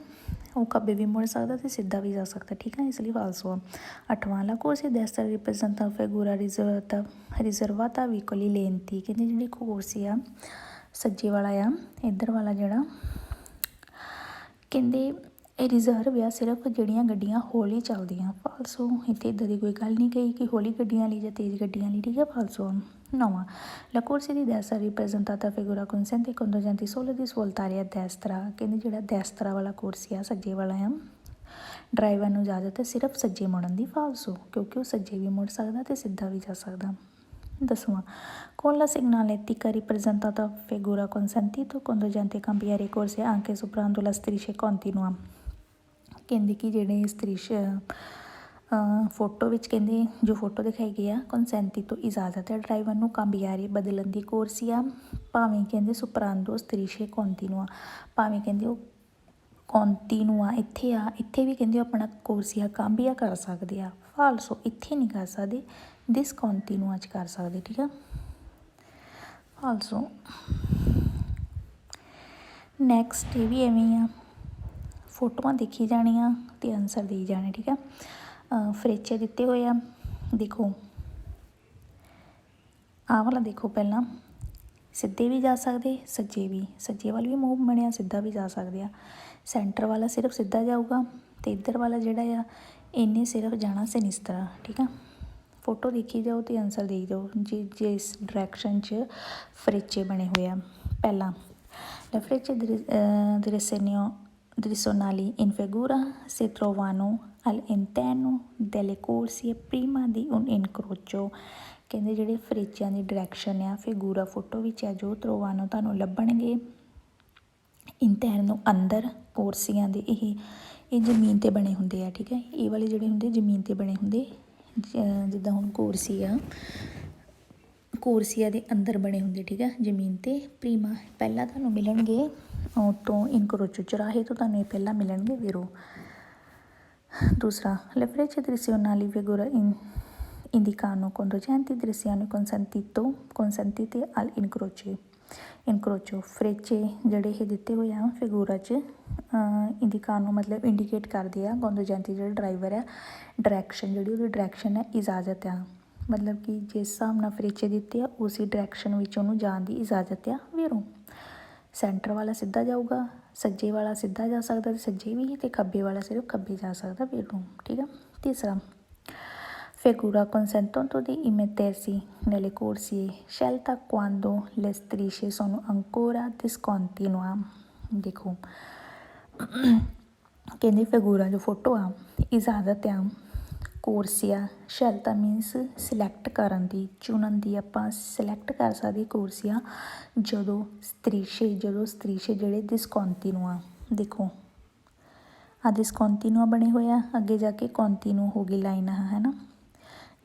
ਉਹ ਖੱਬੇ ਵੀ ਮੁੜ ਸਕਦਾ ਤੇ ਸਿੱਧਾ ਵੀ ਜਾ ਸਕਦਾ, ਠੀਕ ਹੈ, ਇਸ ਲਈ ਫਾਲਸੋ ਆ। 8ਵਾਂ ਲਾ course destra rappresenta figura riservata vicoli lenti, ਕਹਿੰਦੇ ਜਿਹੜੀ ਕੁਰਸੀ ਆ ਸੱਜੇ ਵਾਲਾ ਆ, ਇੱਧਰ ਵਾਲਾ ਜਿਹੜਾ ਕਹਿੰਦੇ ਇਹ ਰਿਜ਼ਰਵ ਆ ਸਿਰਫ ਜਿਹੜੀਆਂ ਗੱਡੀਆਂ ਹੌਲੀ ਚੱਲਦੀਆਂ। ਫਾਲਸੋ, ਇੱਥੇ ਇੱਦਾਂ ਦੀ ਕੋਈ ਗੱਲ ਨਹੀਂ ਕਹੀ ਕਿ ਹੌਲੀ ਗੱਡੀਆਂ ਲਈ ਜਾਂ ਤੇਜ਼ ਗੱਡੀਆਂ ਲਈ, ਠੀਕ ਹੈ, ਫਾਲਸੋ। 9ਵਾਂ la corsia di destra rappresentata figura consente conducenti solo di svoltare a destra, ਕਹਿੰਦੇ ਜਿਹੜਾ destra ਵਾਲਾ ਕੁਰਸੀ ਆ ਸੱਜੇ ਵਾਲਾ ਆ, ਡਰਾਈਵਰ ਨੂੰ ਇਜਾਜ਼ਤ ਹੈ ਸਿਰਫ ਸੱਜੇ ਮੁੜਨ ਦੀ। ਫਾਲਸੋ, ਕਿਉਂਕਿ ਉਹ ਸੱਜੇ ਵੀ ਮੁੜ ਸਕਦਾ ਤੇ ਸਿੱਧਾ ਵੀ ਜਾ ਸਕਦਾ। 10ਵਾਂ con la segnaletica rappresentata figura consentito conducente cambiare corsia anche superando la striscia continua, ਕਹਿੰਦੇ ਕਿ ਜਿਹੜੇ ਸਤਰੀਸ਼ ਫੋਟੋ ਵਿੱਚ ਕਹਿੰਦੇ ਜੋ ਫੋਟੋ ਦਿਖਾਈ ਗਈ ਆ ਕਨਸੈਂਟੀ ਤੋਂ ਇਜਾਜ਼ਤ ਹੈ ਡਰਾਈਵਰ ਨੂੰ ਕੰਬਿਆਰੇ ਬਦਲਣ ਦੀ ਕੋਰਸੀਆ, ਭਾਵੇਂ ਕਹਿੰਦੇ ਸੁਪਰਾਂਦੋ ਸਤਰੀਸ਼ੇ ਕੌਂਤੀਨੂਆ, ਭਾਵੇਂ ਕਹਿੰਦੇ ਉਹ ਕੌਂਤੀਨੂਆ ਇੱਥੇ ਆ, ਇੱਥੇ ਵੀ ਕਹਿੰਦੇ ਉਹ ਆਪਣਾ ਕੋਰਸੀਆ ਕੰਬੀਆ ਕਰ ਸਕਦੇ ਆ। ਫਾਲਸੋ, ਇੱਥੇ ਨਹੀਂ ਕਰ ਸਕਦੇ, ਦਿਸ ਕੌਂਤੀਨੂਆ 'ਚ ਕਰ ਸਕਦੇ, ਠੀਕ ਆ, ਫਾਲਸੋ। ਨੈਕਸਟ ਇਹ ਵੀ ਐਵੇਂ ਆ, ਫੋਟੋਆਂ ਦੇਖੀ ਜਾਣੀਆਂ ਅਤੇ ਆਨਸਰ ਦੇਈ ਜਾਣੇ, ਠੀਕ ਆ। ਫਰੇਚੇ ਦਿੱਤੇ ਹੋਏ ਆ, ਦੇਖੋ ਆਹ ਵਾਲਾ ਦੇਖੋ, ਪਹਿਲਾਂ ਸਿੱਧੇ ਵੀ ਜਾ ਸਕਦੇ, ਸੱਜੇ ਵੀ, ਸੱਜੇ ਵੱਲ ਵੀ ਮੂਵ ਬਣਿਆ, ਸਿੱਧਾ ਵੀ ਜਾ ਸਕਦੇ ਆ। ਸੈਂਟਰ ਵਾਲਾ ਸਿਰਫ ਸਿੱਧਾ ਜਾਊਗਾ ਅਤੇ ਇੱਧਰ ਵਾਲਾ ਜਿਹੜਾ ਆ ਇਹਨੇ ਸਿਰਫ ਜਾਣਾ ਸਿਨਿਸਤਰਾ, ਠੀਕ ਆ। ਫੋਟੋ ਦੇਖੀ ਜਾਓ ਅਤੇ ਆਨਸਰ ਦੇਈ ਜਾਓ ਜਿਸ ਡਾਇਰੈਕਸ਼ਨ 'ਚ ਫਰੇਚੇ ਬਣੇ ਹੋਏ ਆ। ਪਹਿਲਾਂ la frecce direzionali in figura si trovano all'interno delle corsie prima di un incrocio, ਕਹਿੰਦੇ ਜਿਹੜੇ ਫਰੇਚਿਆਂ ਦੀ ਡਾਇਰੈਕਸ਼ਨ ਆ ਫਿਗੂਰਾ ਫੋਟੋ ਵਿੱਚ ਆ ਜੋ ਤਰੋਵਾਨੋ ਤੁਹਾਨੂੰ ਲੱਭਣਗੇ ਇੰਟਰਨੋ ਅੰਦਰ ਕੋਰਸੀਆਂ ਦੇ, ਇਹ ਜ਼ਮੀਨ 'ਤੇ ਬਣੇ ਹੁੰਦੇ ਆ, ਠੀਕ ਹੈ, ਇਹ ਵਾਲੇ ਜਿਹੜੇ ਹੁੰਦੇ ਜ਼ਮੀਨ 'ਤੇ ਬਣੇ ਹੁੰਦੇ, ਜਿੱਦਾਂ ਹੁਣ ਕੋਰਸੀ ਆ, ਕੋਰਸੀਆ ਦੇ ਅੰਦਰ ਬਣੇ ਹੁੰਦੇ, ਠੀਕ ਹੈ, ਜ਼ਮੀਨ 'ਤੇ। ਪ੍ਰੀਮਾ ਪਹਿਲਾਂ ਤੁਹਾਨੂੰ ਮਿਲਣਗੇ ਤੋਂ ਇਨਕਰੋਚੋ ਚੁਰਾਹੇ ਤੋਂ ਤੁਹਾਨੂੰ ਇਹ ਪਹਿਲਾਂ ਮਿਲਣਗੇ ਵੀਰੋ। ਦੂਸਰਾ le frecce direzionali figura indicano conducenti direzioni consentite all'incrocio, ਫਰੇਚੇ ਜਿਹੜੇ ਇਹ ਦਿੱਤੇ ਹੋਏ ਆ ਫਿਗੂਰਾ 'ਚ ਇੰਡੀਕਾਨੋ ਮਤਲਬ ਇੰਡੀਕੇਟ ਕਰਦੇ ਆ, ਕੰਡੂਜੈਂਟੀ ਜਿਹੜਾ ਡਰਾਈਵਰ ਆ ਡਾਇਰੈਕਸ਼ਨ ਜਿਹੜੀ ਉਹਦੀ ਡਾਇਰੈਕਸ਼ਨ ਹੈ ਇਜਾਜ਼ਤ ਆ, ਮਤਲਬ ਕਿ ਜਿਸ ਹਿਸਾਬ ਨਾਲ ਫਰੇਚੇ ਦਿੱਤੇ ਆ ਉਸੇ ਡਾਇਰੈਕਸ਼ਨ ਵਿੱਚ ਉਹਨੂੰ ਜਾਣ ਦੀ ਇਜਾਜ਼ਤ ਆ ਵੀਰੋ। ਸੈਂਟਰ ਵਾਲਾ ਸਿੱਧਾ ਜਾਊਗਾ, ਸੱਜੇ ਵਾਲਾ ਸਿੱਧਾ ਜਾ ਸਕਦਾ ਤੇ ਸੱਜੇ ਵੀ, ਅਤੇ ਖੱਬੇ ਵਾਲਾ ਸਿਰਫ ਖੱਬੇ ਜਾ ਸਕਦਾ ਵੀਰੋ, ਠੀਕ ਆ। ਤੀਸਰਾ figura consentono di immettersi nelle corsie scelta quando le strisce sono ancora discontinua, ਦੇਖੋ ਕਹਿੰਦੇ ਫਿਗੂਰਾ ਜੋ ਫੋਟੋ ਆ ਇਜਾਜ਼ਤ ਆ ਕੋਰਸੀਆ, ਸ਼ੈਲਤਾ ਮੀਨਸ ਸਿਲੈਕਟ ਕਰਨ ਦੀ, ਚੁਣਨ ਦੀ, ਆਪਾਂ ਸਿਲੈਕਟ ਕਰ ਸਕਦੇ ਕੋਰਸੀਆ ਜਦੋਂ ਸਤਰੀਸ਼ੇ ਜਿਹੜੇ ਡਿਸਕੌਂਟੀਨੂਆ, ਦੇਖੋ ਆਹ ਡਿਸਕੌਂਟੀਨੂਆ ਬਣੇ ਹੋਏ ਆ, ਅੱਗੇ ਜਾ ਕੇ ਕੌਂਟੀਨੂ ਹੋ ਗਈ ਲਾਈਨ ਹੈ ਨਾ,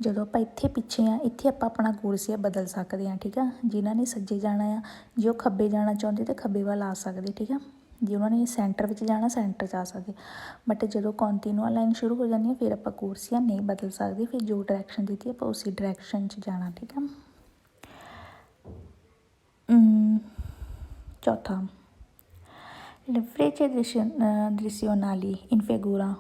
ਜਦੋਂ ਆਪਾਂ ਇੱਥੇ ਪਿੱਛੇ ਆ ਇੱਥੇ ਆਪਾਂ ਆਪਣਾ ਕੋਰਸੀਆ ਬਦਲ ਸਕਦੇ ਹਾਂ, ਠੀਕ ਆ। ਜਿਨ੍ਹਾਂ ਨੇ ਸੱਜੇ ਜਾਣਾ ਆ, ਜੇ ਉਹ ਖੱਬੇ ਜਾਣਾ ਚਾਹੁੰਦੇ ਤਾਂ ਖੱਬੇ ਵੱਲ ਆ ਸਕਦੇ, ਠੀਕ ਆ। ਜੇ ਉਹਨਾਂ ਨੇ ਸੈਂਟਰ ਵਿੱਚ ਜਾਣਾ ਸੈਂਟਰ 'ਚ ਆ ਸਕਦੇ, ਬਟ ਜਦੋਂ ਕੰਟੀਨਿਊ ਲਾਈਨ ਸ਼ੁਰੂ ਹੋ ਜਾਂਦੀ ਹੈ ਫਿਰ ਆਪਾਂ ਕੋਰਸੀਆ ਨਹੀਂ ਬਦਲ ਸਕਦੇ, ਫਿਰ ਜੋ ਡਾਇਰੈਕਸ਼ਨ ਦਿੱਤੀ ਆਪਾਂ ਉਸੇ ਡਾਇਰੈਕਸ਼ਨ 'ਚ ਜਾਣਾ, ਠੀਕ ਆ। ਚੌਥਾ le frecce direzionali in figura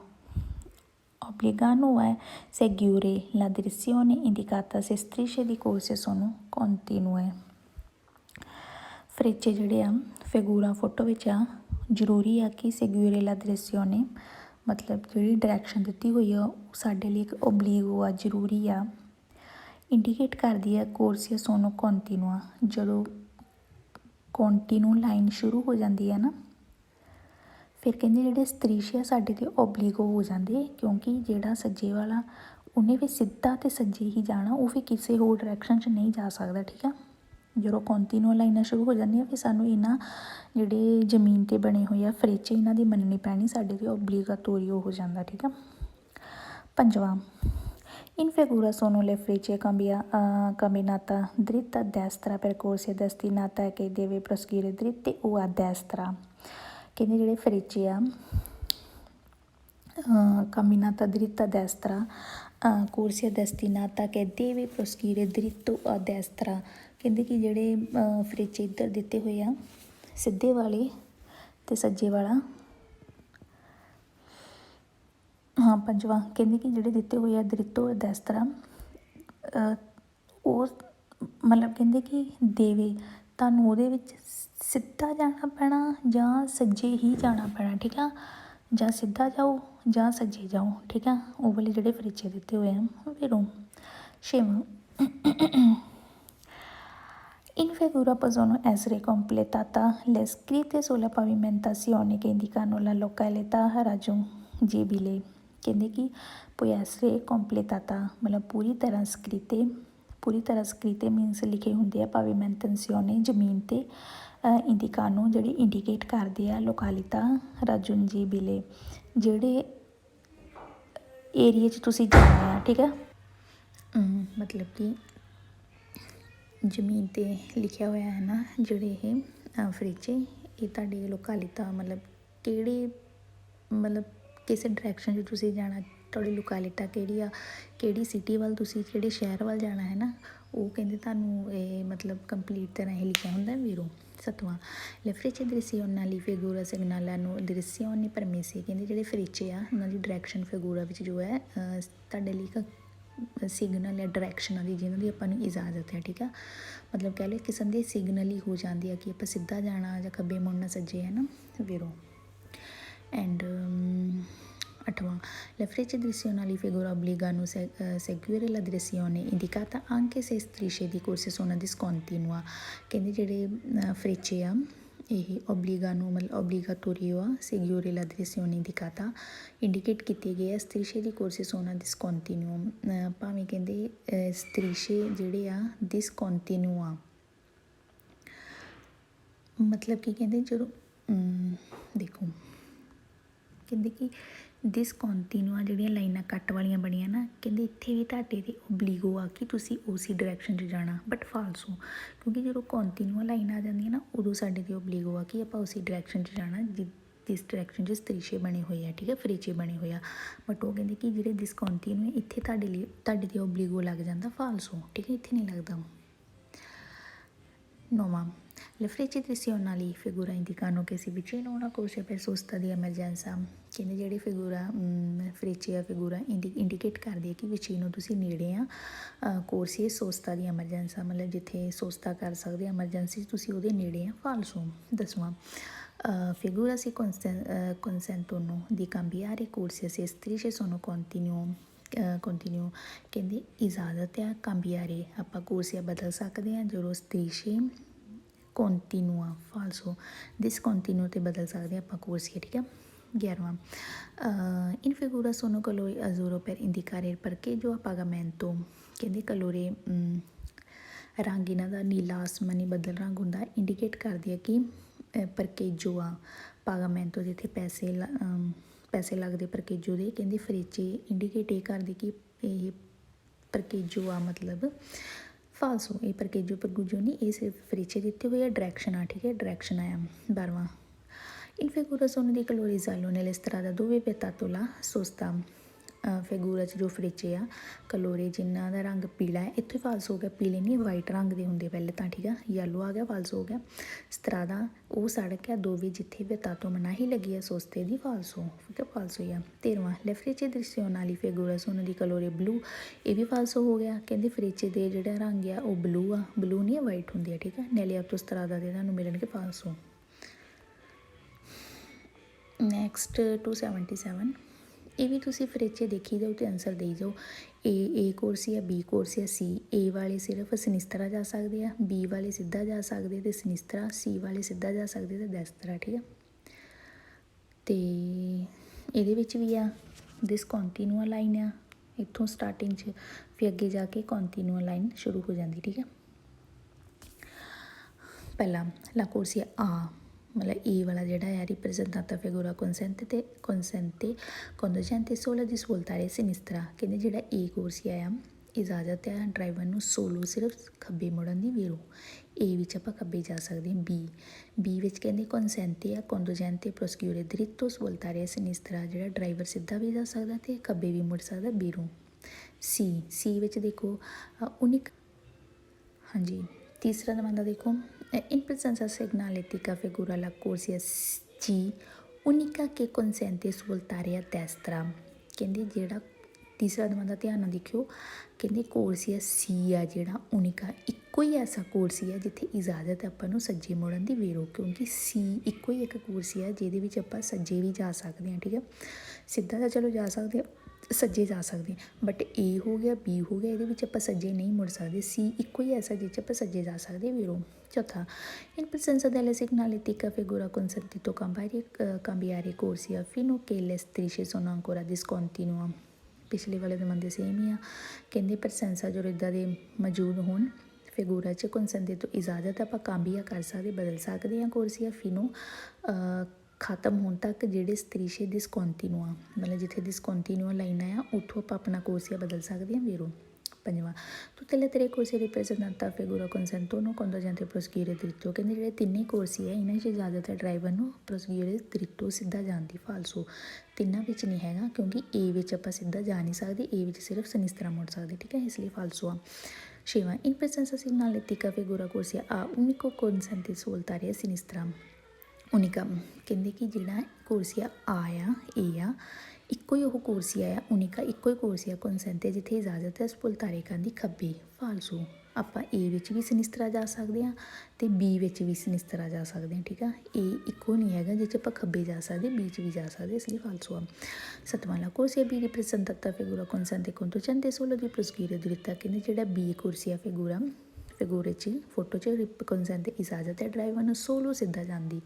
obbligano a seguire la direzione indicata se strisce di corsia sono continue, ਫਰੇਚੇ ਜਿਹੜੇ ਆ ਫਿਗੂਰਾ ਫੋਟੋ ਵਿੱਚ ਆ ਜ਼ਰੂਰੀ ਆ ਕਿ ਸੈਗਿਊਰੇ ਲਾ ਡਾਇਰੈਕਸ਼ਨੇ ਮਤਲਬ ਜਿਹੜੀ ਡਾਇਰੈਕਸ਼ਨ ਦਿੱਤੀ ਹੋਈ ਆ ਉਹ ਸਾਡੇ ਲਈ ਇੱਕ ਓਬਲੀਗੋ ਆ, ਜ਼ਰੂਰੀ ਆ, ਇੰਡੀਕੇਟ ਕਰਦੀ ਆ ਕੋਰਸੀਆ ਸੋਨੋ ਕੰਟੀਨੂਆ, ਜਦੋਂ ਕੰਟੀਨਿਊ ਲਾਈਨ ਸ਼ੁਰੂ ਹੋ ਜਾਂਦੀ ਹੈ ਨਾ ਫਿਰ ਕਹਿੰਦੇ ਜਿਹੜੇ ਸਤਰੀਸ਼ ਆ ਸਾਡੇ 'ਤੇ ਓਬਲੀਗੋ ਹੋ ਜਾਂਦੇ, ਕਿਉਂਕਿ ਜਿਹੜਾ ਸੱਜੇ ਵਾਲਾ ਉਹਨੇ ਵੀ ਸਿੱਧਾ ਅਤੇ ਸੱਜੇ ਹੀ ਜਾਣਾ, ਉਹ ਵੀ ਕਿਸੇ ਹੋਰ ਡਾਇਰੈਕਸ਼ਨ 'ਚ ਨਹੀਂ ਜਾ ਸਕਦਾ, ਠੀਕ ਆ। ਜਦੋਂ ਕੰਟੀਨਿਊ ਲਾਈਨਾਂ ਸ਼ੁਰੂ ਹੋ ਜਾਂਦੀਆਂ ਫਿਰ ਸਾਨੂੰ ਇਹਨਾਂ ਜਿਹੜੇ ਜ਼ਮੀਨ 'ਤੇ ਬਣੇ ਹੋਏ ਆ ਫਰੇਚੇ ਇਹਨਾਂ ਦੀ ਮੰਨਣੀ ਪੈਣੀ, ਸਾਡੇ 'ਤੇ ਓਬਲੀਗਾਟੋਰੀਓ ਹੋ ਜਾਂਦਾ, ਠੀਕ ਆ। ਪੰਜਵਾਂ in figura sono le frecce camminata dritta a destra percorsi destinata che deve proseguire dritte o a destra, ਕਹਿੰਦੇ ਜਿਹੜੇ ਫਰੇਚੇ ਆ camminata dritta a destra corsia destinata che deve proseguire dritto a destra, ਕਹਿੰਦੇ ਕਿ ਜਿਹੜੇ ਫਰੇਚੇ ਇੱਧਰ ਦਿੱਤੇ ਹੋਏ ਆ ਸਿੱਧੇ ਵਾਲੇ ਅਤੇ ਸੱਜੇ ਵਾਲਾ ਹਾਂ ਪੰਜਵਾਂ ਕਹਿੰਦੇ ਕਿ ਜਿਹੜੇ ਦਿੱਤੇ ਹੋਏ ਆ ਦ੍ਰਿਤੋ ਦੈਸਤਰਾ ਉਹ ਮਤਲਬ ਕਹਿੰਦੇ ਕਿ ਦੇਵੇ ਤੁਹਾਨੂੰ ਉਹਦੇ ਵਿੱਚ ਸਿੱਧਾ ਜਾਣਾ ਪੈਣਾ ਜਾਂ ਸੱਜੇ ਹੀ ਜਾਣਾ ਪੈਣਾ, ਠੀਕ ਆ, ਜਾਂ ਸਿੱਧਾ ਜਾਓ ਜਾਂ ਸੱਜੇ ਜਾਓ, ਠੀਕ ਆ, ਉਹ ਵਾਲੇ ਜਿਹੜੇ ਫਰੀਚੇ ਦਿੱਤੇ ਹੋਏ ਆ। ਫਿਰ ਛੇਵਾਂ In figura possono essere completata le scritte sulla pavimentazione che indicano la località raggiungibile, ਕਹਿੰਦੇ ਕਿ può essere completata ਮਤਲਬ ਪੂਰੀ ਤਰ੍ਹਾਂ ਸਕ੍ਰੀਤੇ ਮੀਨਸ ਲਿਖੇ ਹੁੰਦੇ ਆ ਪਾਵੀਮੈਂਟੇਸ਼ਨੇ ਜ਼ਮੀਨ 'ਤੇ ਇੰਡੀਕਾਨੋ ਜਿਹੜੀ ਇੰਡੀਕੇਟ ਕਰਦੇ ਆ ਲੋਕਾਲਿਟਾ ਰਾਜੁੰਜੀਬਿਲੇ ਜਿਹੜੇ ਏਰੀਏ 'ਚ ਤੁਸੀਂ ਜਾਣਾ ਆ, ਠੀਕ ਆ, ਮਤਲਬ ਕਿ ਜ਼ਮੀਨ 'ਤੇ ਲਿਖਿਆ ਹੋਇਆ ਹੈ ਨਾ ਜਿਹੜੇ ਇਹ ਫਰੀਚੇ ਇਹ ਤੁਹਾਡੇ ਲੋਕਾਲਿਟਾ ਮਤਲਬ ਕਿਹੜੇ ਮਤਲਬ ਕਿਸੇ ਡਾਇਰੈਕਸ਼ਨ 'ਚ ਤੁਸੀਂ ਜਾਣਾ, ਤੁਹਾਡੀ ਲੋਕਾਲਿਟਾ ਕਿਹੜੀ ਆ, ਕਿਹੜੀ ਸਿਟੀ ਵੱਲ ਤੁਸੀਂ ਕਿਹੜੇ ਸ਼ਹਿਰ ਵੱਲ ਜਾਣਾ ਹੈ ਨਾ, ਉਹ ਕਹਿੰਦੇ ਤੁਹਾਨੂੰ ਇਹ ਮਤਲਬ ਕੰਪਲੀਟ ਤਰ੍ਹਾਂ ਇਹ ਲਿਖਿਆ ਹੁੰਦਾ ਵੀਰੋ। ਸੱਤਵਾਂ ਲੈ ਫਰੀਚੇ ਦ੍ਰਿਸਿਓਨਾਲੀ ਫਿਗੂਰਾ ਸਿਗਨਾਲਾ ਨੂੰ ਦ੍ਰਿਸਿਓਨੀ ਪਰਮੇਸੀ ਕਹਿੰਦੇ ਜਿਹੜੇ ਫਰੀਚੇ ਆ ਉਹਨਾਂ ਦੀ ਡਾਇਰੈਕਸ਼ਨ ਫਿਗੂਰਾ ਵਿੱਚ ਜੋ ਹੈ ਤੁਹਾਡੇ ਲਈ ਇੱਕ ਸਿਗਨਲ ਜਾਂ ਡਾਇਰੈਕਸ਼ਨਾਂ ਦੀ ਜਿਹਨਾਂ ਦੀ ਆਪਾਂ ਨੂੰ ਇਜਾਜ਼ਤ ਹੈ, ਠੀਕ ਆ, ਮਤਲਬ ਕਹਿ ਲਓ ਕਿਸਮ ਦੇ ਸਿਗਨਲ ਹੀ ਹੋ ਜਾਂਦੇ ਆ ਕਿ ਆਪਾਂ ਸਿੱਧਾ ਜਾਣਾ ਜਾਂ ਖੱਬੇ ਮੁੜਨਾ ਸੱਜੇ ਹੈ ਨਾ ਵੀਰੋ। ਐਂਡ ਅੱਠਵਾਂ la freccia direzionali figura obbligano seguire la direzione indicata anche se strisce di corse sono discontinua, ਕਹਿੰਦੇ ਜਿਹੜੇ ਫਰੇਚੇ ਆ ਇਹ ਓਬਲੀਗਾਨੋ ਮਤਲਬ ਓਬਲੀਗਾਟੋਰੀਓ ਆ seguire la direzione indicata indicate ਕੀਤੇ ਗਏ ਆ strisce di corse sono discontinua ਭਾਵੇਂ ਕਹਿੰਦੇ strisce ਜਿਹੜੇ ਆ discontinua ਮਤਲਬ ਕੀ ਕਹਿੰਦੇ ਜਦੋਂ ਦੇਖੋ ਕਹਿੰਦੇ ਕਿ ਡਿਸਕੰਟੀਨਿਊਆ ਜਿਹੜੀਆਂ ਲਾਈਨਾਂ ਕੱਟ ਵਾਲੀਆਂ ਬਣੀਆਂ ਨਾ ਕਹਿੰਦੇ ਇੱਥੇ ਵੀ ਤੁਹਾਡੇ ਦੇ ਓਬਲੀਗੋ ਆ ਕਿ ਤੁਸੀਂ ਉਸੇ ਡਾਇਰੈਕਸ਼ਨ 'ਚ ਜਾਣਾ ਬਟ ਫਾਲਸੋ ਕਿਉਂਕਿ ਜਦੋਂ ਕੰਟੀਨਿਊਆ ਲਾਈਨ ਆ ਜਾਂਦੀ ਹੈ ਨਾ ਉਦੋਂ ਸਾਡੇ ਦੇ ਓਬਲੀਗੋ ਆ ਕਿ ਆਪਾਂ ਉਸੇ ਡਾਇਰੈਕਸ਼ਨ 'ਚ ਜਾਣਾ ਜਿਸ ਡਾਇਰੈਕਸ਼ਨ 'ਚ ਸਤਰੀਸ਼ੇ ਬਣੇ ਹੋਏ ਆ, ਠੀਕ ਹੈ, ਫਰੀਚੇ ਬਣੇ ਹੋਏ ਆ, ਬਟ ਉਹ ਕਹਿੰਦੇ ਕਿ ਜਿਹੜੇ ਡਿਸਕੰਟੀਨਿਊ ਇੱਥੇ ਤੁਹਾਡੇ ਦੇ ਓਬਲੀਗੋ ਲੱਗ ਜਾਂਦਾ ਫਾਲਸੋ, ਠੀਕ ਹੈ, ਇੱਥੇ ਨਹੀਂ ਲੱਗਦਾ। ਨੌਵਾਂ Le frecce direzionali figura indicano che si vicino una corsia per sosta di emergenza, ਕਹਿੰਦੇ ਜਿਹੜੀ ਫਿਗੂਰਾ ਫਰੇਚੇ ਆ ਫਿਗੂਰਾ ਇੰਡੀਕੇਟ ਕਰਦੀ ਹੈ ਕਿ ਵਿਚੀਨੋ ਤੁਸੀਂ ਨੇੜੇ ਆ ਕੋਰਸੀਏ ਸੋਸਤਾ ਦੀ ਐਮਰਜੈਂਸਾ ਮਤਲਬ ਜਿੱਥੇ ਸੋਸਤਾ ਕਰ ਸਕਦੇ ਐਮਰਜੈਂਸੀ ਤੁਸੀਂ ਉਹਦੇ ਨੇੜੇ ਆ ਫਾਲਸੋ। ਦਸਵਾਂ figura si consentono di cambiare corsia se strisce sono continue ਕਹਿੰਦੇ ਇਜਾਜ਼ਤ ਆ ਕੰਬੀਆਰੇ ਆਪਾਂ ਕੋਰਸੀਆ ਬਦਲ ਸਕਦੇ ਹਾਂ ਜਦੋਂ ਸਤਰੀਸ਼ੇ ਕੰਟੀਨਿਊਆ ਫਾਲਸੋ ਡਿਸਕੰਟੀਨਿਊ 'ਤੇ ਬਦਲ ਸਕਦੇ ਆਪਾਂ ਕੋਰਸੀਆ, ਠੀਕ ਹੈ। 11ਵਾਂ in figura sono colori azzurro per indicare il parcheggio a pagamento, ਕਹਿੰਦੇ ਕਲੋਰੇ ਰੰਗ ਇਹਨਾਂ ਦਾ ਨੀਲਾ ਆਸਮਾਨੀ ਬੱਦਲ ਰੰਗ ਹੁੰਦਾ ਇੰਡੀਕੇਟ ਕਰਦੀ ਹੈ ਕਿ ਪਰਕੇਜੋ ਆ ਪਾਗਾਮੈਂਟੋ ਜਿੱਥੇ ਪੈਸੇ ਲੱਗਦੇ ਪਰਕੇਜੋ ਦੇ, ਕਹਿੰਦੇ ਫਰੇਚੇ ਇੰਡੀਕੇਟ ਇਹ ਕਰਦੇ ਕਿ ਇਹ ਪਰਕੇਜੋ ਆ ਮਤਲਬ ਫਾਲਸੋ ਇਹ ਪਰਕੇਜੋ ਪਰਗੂਜੋ ਨਹੀਂ ਇਹ ਸਿਰਫ ਫਰੇਚੇ ਦਿੱਤੇ ਹੋਏ ਆ ਡਾਇਰੈਕਸ਼ਨ ਆ, ਠੀਕ ਹੈ, ਡਾਇਰੈਕਸ਼ਨ ਆਇਆ। 12ਵਾਂ in figura sono di colori giallo nelle strade dove vietato la sosta, ਫਿਗੂਰਾ 'ਚ ਜੋ ਫਰੇਚੇ ਆ ਕਲੋਰੇ ਜਿਨ੍ਹਾਂ ਦਾ ਰੰਗ ਪੀਲਾ ਹੈ ਇੱਥੇ ਫਾਲਸ ਹੋ ਗਿਆ, ਪੀਲੇ ਨਹੀਂ ਵਾਈਟ ਰੰਗ ਦੇ ਹੁੰਦੇ ਪਹਿਲੇ ਤਾਂ, ਠੀਕ ਆ, ਯੈਲੋ ਆ ਗਿਆ ਫਾਲਸ ਹੋ ਗਿਆ। ਸਤਰਾਦਾ ਉਹ ਸੜਕ ਆ ਦੋਵੇਂ ਜਿੱਥੇ ਵਿਤਾਤੋ ਮਨਾਹੀ ਲੱਗੀ ਆ ਸੋਸਤੇ ਦੀ ਫਾਲਸੋ, ਠੀਕ ਹੈ, ਫਾਲਸ ਹੋਈ ਆ। 13ਵਾਂ ਲੈ ਫਰੇਚੇ ਦ੍ਰਿਸਿਓਨਾਲੀ ਫਿਗੂਰਾ ਸੋਨੋ ਦੀ ਕਲੋਰੇ ਬਲੂ, ਇਹ ਵੀ ਫਾਲਸ ਹੋ ਗਿਆ, ਕਹਿੰਦੇ ਫਰੇਚੇ ਦੇ ਜਿਹੜਾ ਰੰਗ ਆ ਉਹ ਬਲੂ ਆ, ਬਲੂ ਨਹੀਂ ਵਾਈਟ ਹੁੰਦੀ ਆ, ਠੀਕ ਹੈ, ਨੈਲੇ ਆਪ ਤੋਂ ਸਤਰਾਦਾ ਦੇ ਤੁਹਾਨੂੰ ਮਿਲਣਗੇ ਫਾਲਸੋ। ਨੈਕਸਟ 277 ਇਹ ਵੀ ਤੁਸੀਂ ਫਰੇਚੇ ਦੇਖੀ ਜਾਓ ਅਤੇ ਆਨਸਰ ਦੇਈ ਜਾਓ। ਏ ਕੋਰਸ ਆ, ਬੀ ਕੋਰਸ ਆ, ਸੀ। ਏ ਵਾਲੇ ਸਿਰਫ ਸਨਿਸਤਰਾ ਜਾ ਸਕਦੇ ਆ, ਬੀ ਵਾਲੇ ਸਿੱਧਾ ਜਾ ਸਕਦੇ ਅਤੇ ਸਨਿਸਤਰਾ, ਸੀ ਵਾਲੇ ਸਿੱਧਾ ਜਾ ਸਕਦੇ ਅਤੇ ਦੈਸਤਰਾ, ਠੀਕ ਆ। ਅਤੇ ਇਹਦੇ ਵਿੱਚ ਵੀ ਆ ਡਿਸਕੰਟੀਨਿਊਆ ਲਾਈਨ ਆ ਇੱਥੋਂ ਸਟਾਰਟਿੰਗ 'ਚ ਫਿਰ ਅੱਗੇ ਜਾ ਕੇ ਕੰਟੀਨਿਊਆ ਲਾਈਨ ਸ਼ੁਰੂ ਹੋ ਜਾਂਦੀ, ਠੀਕ ਆ। ਪਹਿਲਾ ਲਾ ਕੋਰਸੀਆ ਆ ਮਤਲਬ ਏ ਵਾਲਾ ਜਿਹੜਾ ਹੈ ਰਿਪਰੈਜ਼ੈਂਟਾਟਾ ਫਿਗੂਰਾ ਕੰਸੈਂਟੇ conducente solo di svoltare sinistra, ਕਹਿੰਦੇ ਜਿਹੜਾ ਏ ਕੋਰਸੀਆ ਆ ਇਜਾਜ਼ਤ ਆ ਡਰਾਈਵਰ ਨੂੰ ਸੋਲੋ ਸਿਰਫ ਖੱਬੇ ਮੁੜਨ ਦੀ ਵੀਰੋ। ਏ ਵਿੱਚ ਆਪਾਂ ਖੱਬੇ ਜਾ ਸਕਦੇ ਹਾਂ। ਬੀ ਵਿੱਚ ਕਹਿੰਦੇ consente ਆ conducente proseguire dritto svoltare sinistra, ਜਿਹੜਾ ਡਰਾਈਵਰ ਸਿੱਧਾ ਵੀ ਜਾ ਸਕਦਾ ਅਤੇ ਖੱਬੇ ਵੀ ਮੁੜ ਸਕਦਾ ਵੀਰੋ। ਸੀ ਵਿੱਚ ਦੇਖੋ ਉਨਿਕ, ਹਾਂਜੀ। ਤੀਸਰਾ ਨੰਬਰ ਦੇਖੋ in presenza segnaletica figura la corsia C unica che consente svoltare a destra, ਕਹਿੰਦੇ ਜਿਹੜਾ ਤੀਸਰਾ ਦਮਾਂ ਦਾ ਧਿਆਨ ਨਾਲ ਦੇਖਿਓ, ਕਹਿੰਦੇ ਕੋਰਸੀਆ ਸੀ ਆ ਜਿਹੜਾ ਉਨਿਕਾ ਇੱਕੋ ਹੀ ਐਸਾ ਕੋਰਸੀਆ ਜਿੱਥੇ ਇਜਾਜ਼ਤ ਹੈ ਆਪਾਂ ਨੂੰ ਸੱਜੇ ਮੁੜਨ ਦੀ ਵੇਰੋ, ਕਿਉਂਕਿ ਸੀ ਇੱਕੋ ਹੀ ਇੱਕ ਕੋਰਸੀਆ ਜਿਹਦੇ ਵਿੱਚ ਆਪਾਂ ਸੱਜੇ ਵੀ ਜਾ ਸਕਦੇ ਹਾਂ। ਠੀਕ ਹੈ, ਸਿੱਧਾ ਤਾਂ ਚਲੋ ਜਾ ਸਕਦੇ ਹਾਂ, ਸੱਜੇ ਜਾ ਸਕਦੇ ਹਾਂ, ਬਟ ਏ ਹੋ ਗਿਆ ਬੀ ਹੋ ਗਿਆ, ਇਹਦੇ ਵਿੱਚ ਆਪਾਂ ਸੱਜੇ ਨਹੀਂ ਮੁੜ ਸਕਦੇ। ਸੀ ਇੱਕੋ ਹੀ ਐਸਾ ਜਿਹ 'ਚ ਆਪਾਂ ਸੱਜੇ ਜਾ ਸਕਦੇ ਵੇਰੋ। ਚੌਥਾ, in presenza della segnaletica figura consentito cambiare corsia fino che le strisce sono ancora discontinua। ਪਿਛਲੇ ਵਾਲੇ ਦੇ ਮੰਦੇ ਸੇਮ ਹੀ ਆ, ਕਹਿੰਦੇ ਪ੍ਰਸੈਂਸਾ ਜਦੋਂ ਇੱਦਾਂ ਦੇ ਮੌਜੂਦ ਹੋਣ ਫਿਗੂਰਾ 'ਚ ਕੰਸੈਂਟੇ ਤੋਂ ਇਜਾਜ਼ਤ ਆਪਾਂ ਕਾਂਬੀਆ ਕਰ ਸਕਦੇ, ਬਦਲ ਸਕਦੇ ਹਾਂ ਕੋਰਸੀਆ ਫਿਨੋ ਖਤਮ ਹੋਣ ਤੱਕ ਜਿਹੜੇ ਸਤਰੀਸ਼ੇ ਡਿਸਕੰਟੀਨੂਆ, ਮਤਲਬ ਜਿੱਥੇ ਡਿਸਕੰਟੀਨੂਆ ਲਾਈਨਾਂ ਆ ਉੱਥੋਂ ਆਪਾਂ ਆਪਣਾ ਕੋਰਸੀਆ ਬਦਲ ਸਕਦੇ ਹਾਂ ਵੇਰੋ। ਪੰਜਵਾਂ, tutte le tre corsie ripresentate figura consentono conducente proseguire dritto, ਕਹਿੰਦੇ ਜਿਹੜੇ ਤਿੰਨੇ ਕੋਰਸੀ ਹੈ ਇਹਨਾਂ 'ਚ ਇਜਾਜ਼ਤ ਹੈ ਡਰਾਈਵਰ ਨੂੰ proseguire dritto ਸਿੱਧਾ ਜਾਣ ਦੀ। ਫਾਲਸੋ, ਤਿੰਨਾਂ ਵਿੱਚ ਨਹੀਂ ਹੈਗਾ ਕਿਉਂਕਿ ਏ ਵਿੱਚ ਆਪਾਂ ਸਿੱਧਾ ਜਾ ਨਹੀਂ ਸਕਦੇ, ਏ ਵਿੱਚ ਸਿਰਫ ਸਨਿਸਤਰਾ ਮੁੜ ਸਕਦੇ। ਠੀਕ ਹੈ, ਇਸ ਲਈ ਫਾਲਸੋ ਆ। ਛੇਵਾਂ, in presenza segnaletica figura corsia A unico consente soltare a sinistra unica, ਕਹਿੰਦੇ ਕਿ ਜਿਹੜਾ ਕੋਰਸੀਆ ਆ ਏ ਆ ਇੱਕੋ ਹੀ ਉਹ ਕੋਰਸੀਆ ਆ ਉਨਿਕਾ ਇੱਕੋ ਹੀ ਕੋਰਸੀਆ ਕੰਸੈਂਟ ਹੈ ਜਿੱਥੇ ਇਜਾਜ਼ਤ ਹੈ ਸਪੁਲਤਾਰੇ ਕਰਨ ਦੀ ਖੱਬੇ। ਫਾਲਸੋ, ਆਪਾਂ ਏ ਵਿੱਚ ਵੀ ਸਨਿਸਤਰਾ ਜਾ ਸਕਦੇ ਹਾਂ ਅਤੇ ਬੀ ਵਿੱਚ ਵੀ ਸਨਿਸਤਰਾ ਜਾ ਸਕਦੇ ਹਾਂ। ਠੀਕ ਆ, ਏ ਇੱਕੋ ਨਹੀਂ ਹੈਗਾ ਜਿਹ 'ਚ ਆਪਾਂ ਖੱਬੇ ਜਾ ਸਕਦੇ, ਬੀ 'ਚ ਵੀ ਜਾ ਸਕਦੇ, ਇਸ ਲਈ ਫਾਲਸੋ ਆ। ਸੱਤਵਾਂ, la corsia B ripresentata figura consente conducente solo di proseguire dritta, ਕਹਿੰਦੇ ਜਿਹੜਾ ਬੀ ਕੋਰਸੀਆ ਫਿਗੂਰੇ 'ਚ ਫੋਟੋ 'ਚ ਕੰਸੈਂਟ ਇਜਾਜ਼ਤ ਹੈ ਡਰਾਈਵਰ ਨੂੰ ਸੋਲੋ ਸਿੱਧਾ ਜਾਂਦੀ।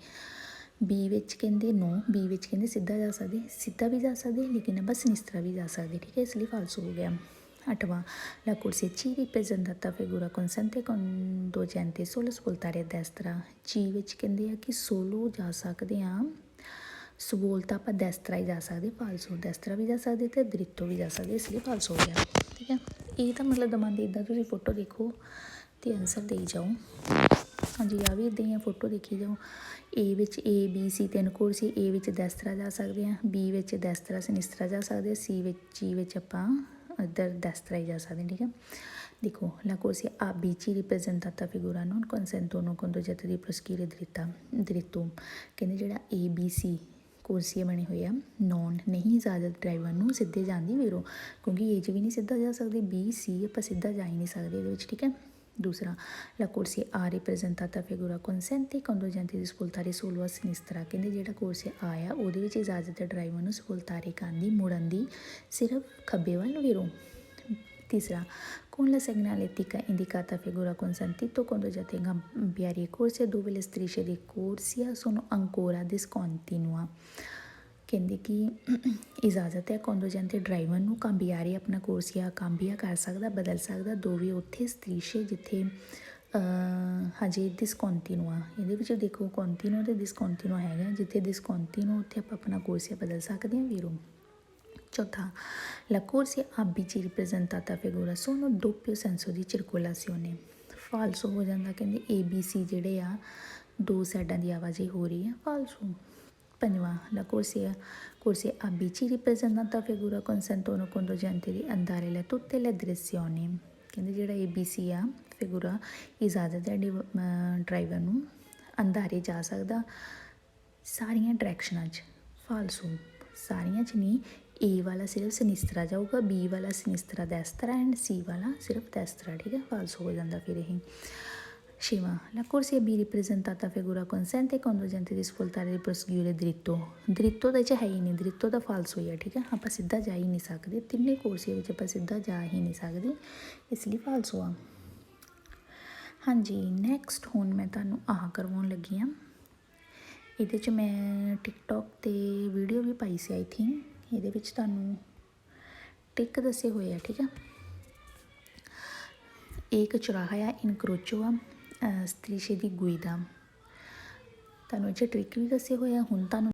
ਬੀ ਵਿੱਚ ਕਹਿੰਦੇ ਨੋ, ਬੀ ਵਿੱਚ ਕਹਿੰਦੇ ਸਿੱਧਾ ਜਾ ਸਕਦੇ, ਸਿੱਧਾ ਵੀ ਜਾ ਸਕਦੇ ਲੇਕਿਨ ਆਪਾਂ ਸਨਿਸਤਰਾ ਵੀ ਜਾ ਸਕਦੇ। ਠੀਕ ਹੈ, ਇਸ ਲਈ ਫਾਲਸੋ ਹੋ ਗਿਆ। ਅੱਠਵਾਂ, la corsia C ripresentata figura consente conducente solo svoltare a destra, C ਵਿੱਚ ਕਹਿੰਦੇ ਆ ਕਿ ਸੋਲੋ ਜਾ ਸਕਦੇ ਹਾਂ, ਸਵੋਲਤਾ ਆਪਾਂ ਦੈਸਤਰਾ ਹੀ ਜਾ ਸਕਦੇ। ਫਾਲਸੋ, ਦੈਸਤਰਾ ਵੀ ਜਾ ਸਕਦੇ ਅਤੇ ਦ੍ਰਿਤੋ ਵੀ ਜਾ ਸਕਦੇ, ਇਸ ਲਈ ਫਾਲਸੋ ਹੋ ਗਿਆ। ਠੀਕ ਹੈ, ਇਹ ਤਾਂ ਮਤਲਬ ਦਮਾਂਦੇ ਇੱਦਾਂ ਤੁਸੀਂ ਫੋਟੋ ਦੇਖੋ ਅਤੇ ਆਨਸਰ ਦੇਈ ਜਾਓ। ਹਾਂਜੀ, ਆ ਵੀ ਇੱਦਾਂ ਹੀ ਆ, ਫੋਟੋ ਦੇਖੀ ਜਾਓ। ਏ ਵਿੱਚ ਏ ਬੀ ਸੀ ਤਿੰਨ ਕੋਰਸੀ, ਏ ਵਿੱਚ ਦੈਸਤਰਾ ਜਾ ਸਕਦੇ ਹਾਂ, ਬੀ ਵਿੱਚ ਦੈਸਤਰਾ ਸਨਿਸਤਰਾ ਜਾ ਸਕਦੇ, ਸੀ ਵਿੱਚ ਆਪਾਂ ਇੱਧਰ ਦੈਸਤਰਾ ਹੀ ਜਾ ਸਕਦੇ। ਠੀਕ ਹੈ, ਦੇਖੋ la corsia A B C ripresentata figura non consentono conducente di proseguire dritto, ਕਹਿੰਦੇ ਜਿਹੜਾ ਏ ਬੀ ਸੀ ਕੋਰਸੀਏ ਬਣੇ ਹੋਏ ਆ ਨੋਨ ਨਹੀਂ ਇਜਾਜ਼ਤ ਡਰਾਈਵਰ ਨੂੰ ਸਿੱਧੇ ਜਾਣ ਦੀ ਵੇਰੋ, ਕਿਉਂਕਿ ਏ 'ਚ ਵੀ ਨਹੀਂ ਸਿੱਧਾ ਜਾ ਸਕਦੇ, ਬੀ ਸੀ ਆਪਾਂ ਸਿੱਧਾ ਜਾ ਹੀ ਨਹੀਂ ਸਕਦੇ ਇਹਦੇ ਵਿੱਚ। ਠੀਕ ਹੈ, ਦੂਸਰਾ, la corsia A ripresentata figura consente conducente di svoltare solo a sinistra, ਕਹਿੰਦੇ ਜਿਹੜਾ ਕੋਰਸੀਆ ਆ ਆ ਉਹਦੇ ਵਿੱਚ ਇਜਾਜ਼ਤ ਹੈ ਡਰਾਈਵਰ ਨੂੰ ਸਵੋਲਤਾਰੇ ਕਰਨ ਦੀ, ਮੁੜਨ ਦੀ ਸਿਰਫ ਖੱਬੇ ਵੱਲ ਨੂੰ ਵੇਰੋ। ਤੀਸਰਾ, con la segnaletica indicata figura consentito conducente a cambiare corsia dove le strisce di corsia sono ancora discontinua, ਕਹਿੰਦੇ ਕਿ ਇਜਾਜ਼ਤ ਹੈ ਕੰਡੋਜੈਂਟ ਡਰਾਈਵਰ ਨੂੰ ਕਾਂਬੀਆਰੇ ਆਪਣਾ ਕੋਰਸੀਆ ਕਾਂਬੀਆ ਕਰ ਸਕਦਾ, ਬਦਲ ਸਕਦਾ ਦੋਵੇਂ ਉੱਥੇ ਸਤਰੀਸ਼ੇ ਜਿੱਥੇ ਹਜੇ ਡਿਸਕੰਟੀਨੂਆ, ਇਹਦੇ ਵਿੱਚ ਦੇਖੋ ਕੰਟੀਨਿਊ ਅਤੇ ਡਿਸਕੰਟੀਨੂਆ ਹੈਗਾ, ਜਿੱਥੇ ਡਿਸਕੰਟੀਨੂਆ ਉੱਥੇ ਆਪਾਂ ਆਪਣਾ ਕੋਰਸੀਆ ਬਦਲ ਸਕਦੇ ਹਾਂ ਵੀਰੋ। ਚੌਥਾ, la corsia A B C ripresentata figura sono doppio senso di circolazione, ਫਾਲਸੋ ਹੋ ਜਾਂਦਾ, ਕਹਿੰਦੇ ਏ ਬੀ ਸੀ ਜਿਹੜੇ ਆ ਦੋ ਸਾਈਡਾਂ ਦੀ ਆਵਾਜਾਈ ਹੋ ਰਹੀ ਹੈ। ਫਾਲਸੋ। ਪੰਜਵਾਂ, la corsia A B C ripresentata figura consentono conducente di andare in tutte le direzioni, ਕਹਿੰਦੇ ਜਿਹੜਾ ਏ ਬੀ ਸੀ ਆ ਫਿਗੂਰਾ ਇਜਾਜ਼ਤ ਹੈ ਡਰਾਈਵਰ ਨੂੰ ਅੰਧਾਰੇ ਜਾ ਸਕਦਾ ਸਾਰੀਆਂ ਡਾਇਰੈਕਸ਼ਨਾਂ 'ਚ। ਫਾਲਸੋ, ਸਾਰੀਆਂ 'ਚ ਨਹੀਂ, ਏ ਵਾਲਾ ਸਿਰਫ ਸਨਿਸਤਰਾ ਜਾਊਗਾ, ਬੀ ਵਾਲਾ ਸਨਿਸਤਰਾ ਦੈਸਤਰਾ ਐਂਡ ਸੀ ਵਾਲਾ ਸਿਰਫ ਦੈਸਤਰਾ। ਠੀਕ ਹੈ, ਫਾਲਸੋ ਹੋ ਜਾਂਦਾ ਫਿਰ ਇਹ। ਛੇਵਾਂ, la corsia B ripresentata figura consente conducente di svoltare di proseguire dritto, ਦ੍ਰਿਤੋ ਦੇ 'ਚ ਹੈ ਹੀ ਨਹੀਂ, ਦ੍ਰਿਤੋ ਦਾ ਫਾਲਸੋ ਹੀ ਹੈ। ਠੀਕ ਹੈ, ਆਪਾਂ ਸਿੱਧਾ ਜਾ ਹੀ ਨਹੀਂ ਸਕਦੇ, ਤਿੰਨੇ ਕੋਰਸੀਆਂ ਵਿੱਚ ਆਪਾਂ ਸਿੱਧਾ ਜਾ ਹੀ ਨਹੀਂ ਸਕਦੇ, ਇਸ ਲਈ ਫਾਲਸੋ ਆ। ਹਾਂਜੀ, ਨੈਕਸਟ ਹੁਣ ਮੈਂ ਤੁਹਾਨੂੰ ਆਹ ਕਰਵਾਉਣ ਲੱਗੀ ਹਾਂ, ਇਹਦੇ 'ਚ ਮੈਂ ਟਿਕਟੋਕ 'ਤੇ video we Bhai C I think, ਇਹਦੇ ਵਿੱਚ ਤੁਹਾਨੂੰ ਟ੍ਰਿਕ ਦੱਸੇ ਹੋਏ ਆ। ਠੀਕ ਆ, ਇੱਕ ਚੁਰਾਹਾ ਆ ਇਨਕਰੋਚੋ ਆ ਸਤਰੀਸ਼ੇ ਦੀ ਗੁਈਦਾ, ਤੁਹਾਨੂੰ ਇਹ 'ਚ ਟ੍ਰਿਕ ਵੀ ਦੱਸੇ ਹੋਏ ਆ। ਹੁਣ ਤੁਹਾਨੂੰ